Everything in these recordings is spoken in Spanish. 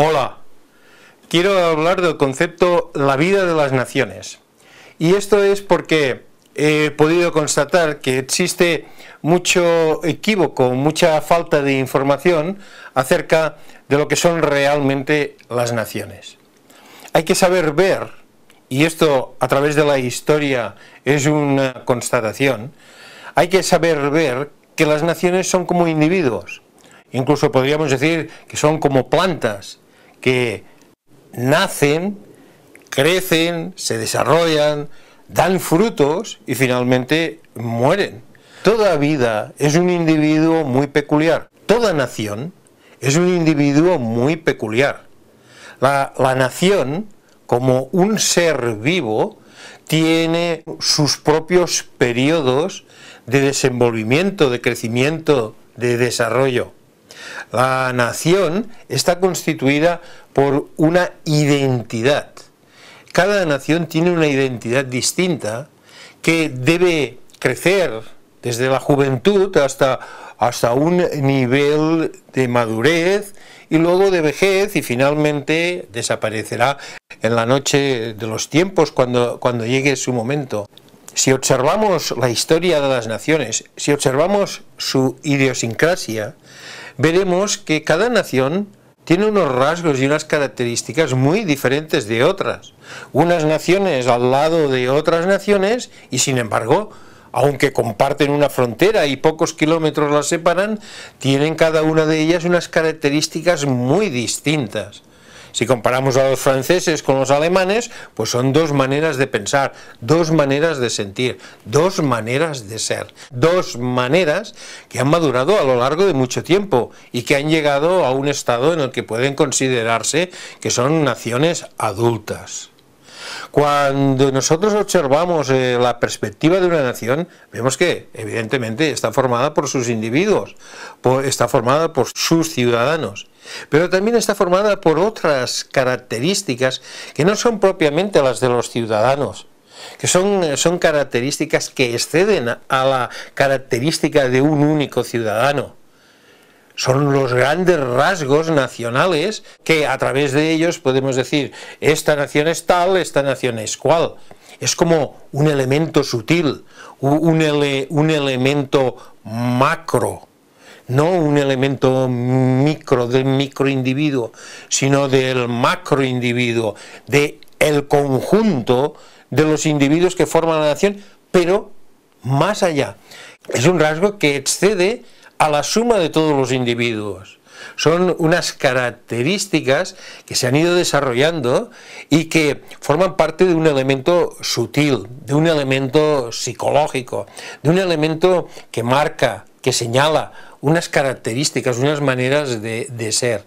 Hola, quiero hablar del concepto la vida de las naciones. Y esto es porque he podido constatar que existe mucho equívoco, mucha falta de información acerca de lo que son realmente las naciones. Hay que saber ver, y esto a través de la historia es una constatación, hay que saber ver que las naciones son como individuos. Incluso podríamos decir que son como plantas que nacen, crecen, se desarrollan, dan frutos y finalmente mueren. Toda vida es un individuo muy peculiar. Toda nación es un individuo muy peculiar. La nación, como un ser vivo, tiene sus propios periodos de desenvolvimiento, de crecimiento, de desarrollo. La nación está constituida por una identidad. Cada nación tiene una identidad distinta que debe crecer desde la juventud hasta un nivel de madurez y luego de vejez y finalmente desaparecerá en la noche de los tiempos cuando llegue su momento. Si observamos la historia de las naciones, si observamos su idiosincrasia, veremos que cada nación tiene unos rasgos y unas características muy diferentes de otras. Unas naciones al lado de otras naciones y sin embargo, aunque comparten una frontera y pocos kilómetros las separan, tienen cada una de ellas unas características muy distintas. Si comparamos a los franceses con los alemanes, pues son dos maneras de pensar, dos maneras de sentir, dos maneras de ser, dos maneras que han madurado a lo largo de mucho tiempo y que han llegado a un estado en el que pueden considerarse que son naciones adultas. Cuando nosotros observamos la perspectiva de una nación, vemos que evidentemente está formada por sus individuos, está formada por sus ciudadanos, pero también está formada por otras características que no son propiamente las de los ciudadanos, que son características que exceden a la característica de un único ciudadano. Son los grandes rasgos nacionales que a través de ellos podemos decir esta nación es tal, esta nación es cual. Es como un elemento sutil, un elemento macro, no un elemento micro del microindividuo, sino del macroindividuo, del conjunto de los individuos que forman la nación, pero más allá. Es un rasgo que excede a la suma de todos los individuos. Son unas características que se han ido desarrollando y que forman parte de un elemento sutil, de un elemento psicológico, de un elemento que marca, que señala unas características, unas maneras de ser.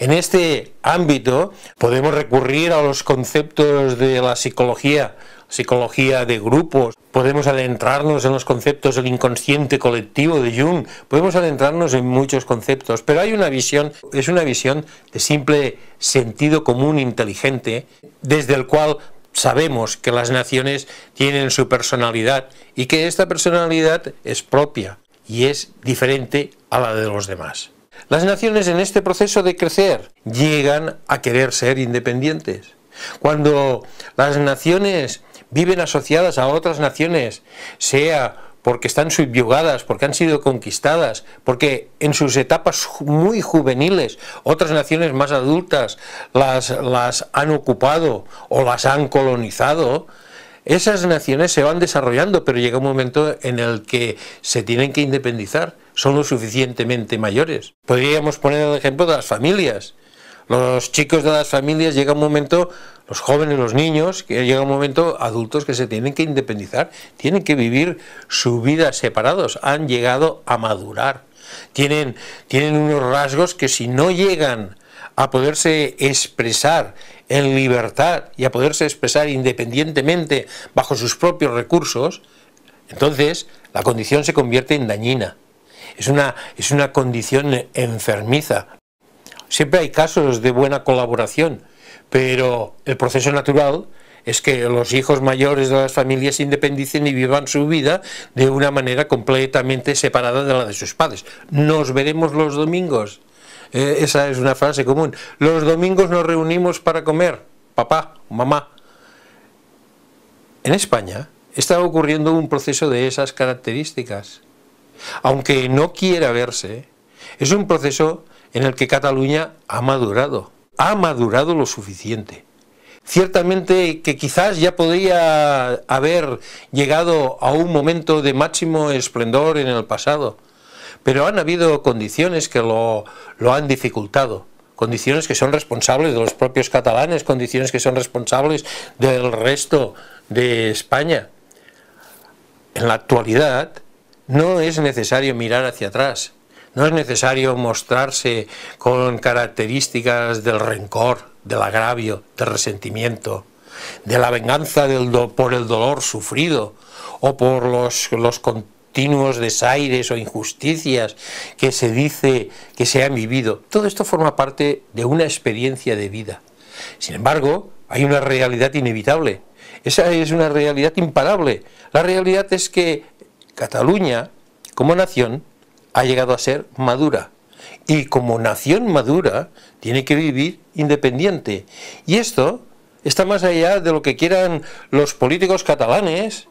En este ámbito podemos recurrir a los conceptos de la psicología de grupos, podemos adentrarnos en los conceptos del inconsciente colectivo de Jung, podemos adentrarnos en muchos conceptos, pero hay una visión, es una visión de simple sentido común inteligente, desde el cual sabemos que las naciones tienen su personalidad y que esta personalidad es propia y es diferente a la de los demás. Las naciones en este proceso de crecer llegan a querer ser independientes. Cuando las naciones viven asociadas a otras naciones, sea porque están subyugadas, porque han sido conquistadas, porque en sus etapas muy juveniles otras naciones más adultas las han ocupado o las han colonizado, esas naciones se van desarrollando, pero llega un momento en el que se tienen que independizar, son lo suficientemente mayores. Podríamos poner el ejemplo de las familias. Los chicos de las familias llega un momento, los jóvenes, los niños, que llega un momento adultos que se tienen que independizar, tienen que vivir su vida separados, han llegado a madurar, tienen unos rasgos que si no llegan a poderse expresar en libertad y a poderse expresar independientemente bajo sus propios recursos, entonces la condición se convierte en dañina, es una condición enfermiza. Siempre hay casos de buena colaboración, pero el proceso natural es que los hijos mayores de las familias se independicen y vivan su vida de una manera completamente separada de la de sus padres. Nos veremos los domingos. Esa es una frase común. Los domingos nos reunimos para comer, papá, mamá. En España está ocurriendo un proceso de esas características. Aunque no quiera verse, es un proceso en el que Cataluña ha madurado lo suficiente. Ciertamente que quizás ya podría haber llegado a un momento de máximo esplendor en el pasado, pero han habido condiciones que lo han dificultado, condiciones que son responsables de los propios catalanes, condiciones que son responsables del resto de España. En la actualidad no es necesario mirar hacia atrás, no es necesario mostrarse con características del rencor, del agravio, del resentimiento, de la venganza por el dolor sufrido o por los continuos desaires o injusticias que se dice que se han vivido. Todo esto forma parte de una experiencia de vida. Sin embargo, hay una realidad inevitable. Esa es una realidad imparable. La realidad es que Cataluña, como nación, ha llegado a ser madura. Y como nación madura, tiene que vivir independiente. Y esto está más allá de lo que quieran los políticos catalanes,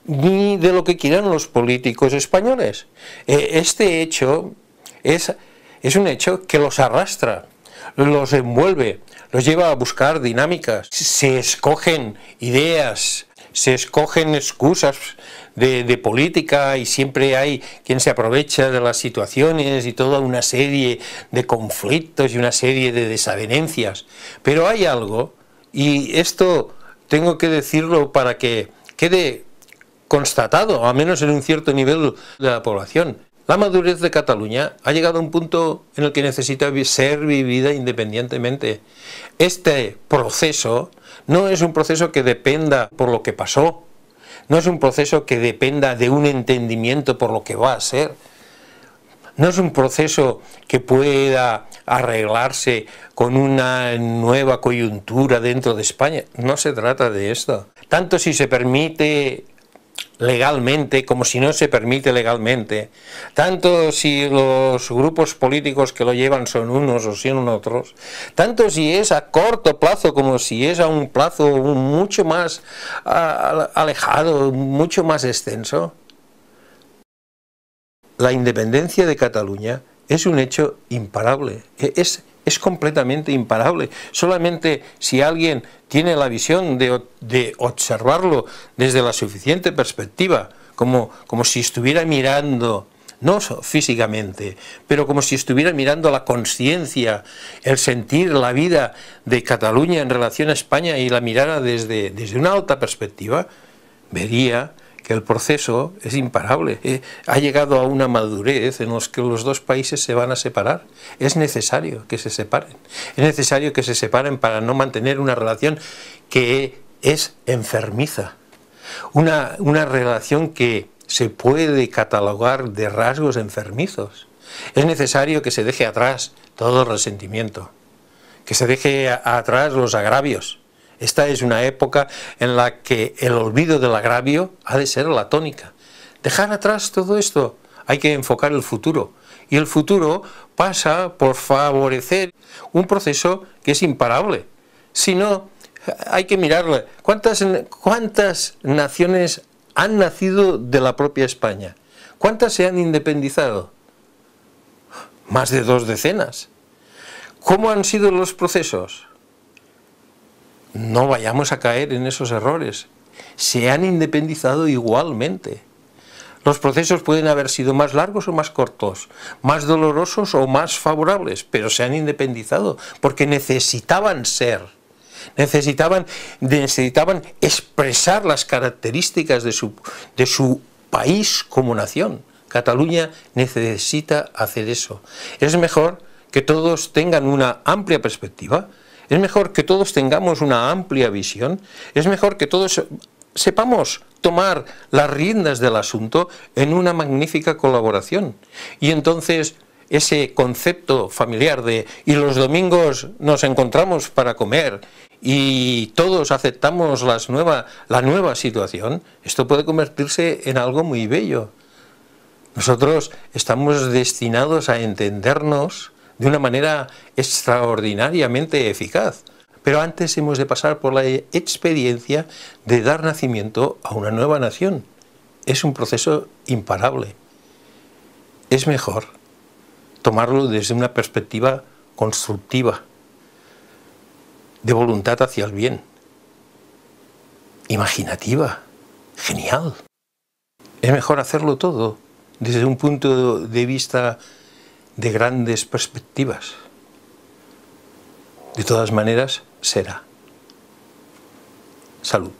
ni de lo que quieran los políticos españoles. Este hecho es un hecho que los arrastra, los envuelve, los lleva a buscar dinámicas. Se escogen ideas, se escogen excusas de política y siempre hay quien se aprovecha de las situaciones y toda una serie de conflictos y una serie de desavenencias. Pero hay algo, y esto tengo que decirlo para que quede constatado, al menos en un cierto nivel de la población. La madurez de Cataluña ha llegado a un punto en el que necesita ser vivida independientemente. Este proceso no es un proceso que dependa por lo que pasó, no es un proceso que dependa de un entendimiento por lo que va a ser, no es un proceso que pueda arreglarse con una nueva coyuntura dentro de España. No se trata de esto. Tanto si se permite legalmente como si no se permite legalmente, tanto si los grupos políticos que lo llevan son unos o son otros, tanto si es a corto plazo como si es a un plazo mucho más alejado, mucho más extenso. La independencia de Cataluña es un hecho imparable, es completamente imparable. Solamente si alguien tiene la visión de observarlo desde la suficiente perspectiva, como si estuviera mirando, no físicamente, pero como si estuviera mirando la conciencia, el sentir la vida de Cataluña en relación a España y la mirara desde una alta perspectiva, vería que el proceso es imparable. Ha llegado a una madurez en la que los dos países se van a separar. Es necesario que se separen. Es necesario que se separen para no mantener una relación que es enfermiza. Una relación que se puede catalogar de rasgos enfermizos. Es necesario que se deje atrás todo el resentimiento, que se deje atrás los agravios. Esta es una época en la que el olvido del agravio ha de ser la tónica. Dejar atrás todo esto, hay que enfocar el futuro. Y el futuro pasa por favorecer un proceso que es imparable. Si no, hay que mirarle. ¿Cuántas naciones han nacido de la propia España? ¿Cuántas se han independizado? Más de 2 decenas. ¿Cómo han sido los procesos? No vayamos a caer en esos errores. Se han independizado igualmente. Los procesos pueden haber sido más largos o más cortos, más dolorosos o más favorables, pero se han independizado porque necesitaban ser. Necesitaban expresar las características de su país como nación. Cataluña necesita hacer eso. Es mejor que todos tengan una amplia perspectiva. Es mejor que todos tengamos una amplia visión, es mejor que todos sepamos tomar las riendas del asunto en una magnífica colaboración. Y entonces ese concepto familiar de y los domingos nos encontramos para comer y todos aceptamos la nueva situación, esto puede convertirse en algo muy bello. Nosotros estamos destinados a entendernos de una manera extraordinariamente eficaz. Pero antes hemos de pasar por la experiencia de dar nacimiento a una nueva nación. Es un proceso imparable. Es mejor tomarlo desde una perspectiva constructiva, de voluntad hacia el bien, imaginativa, genial. Es mejor hacerlo todo desde un punto de vista de grandes perspectivas. De todas maneras, será. Salud.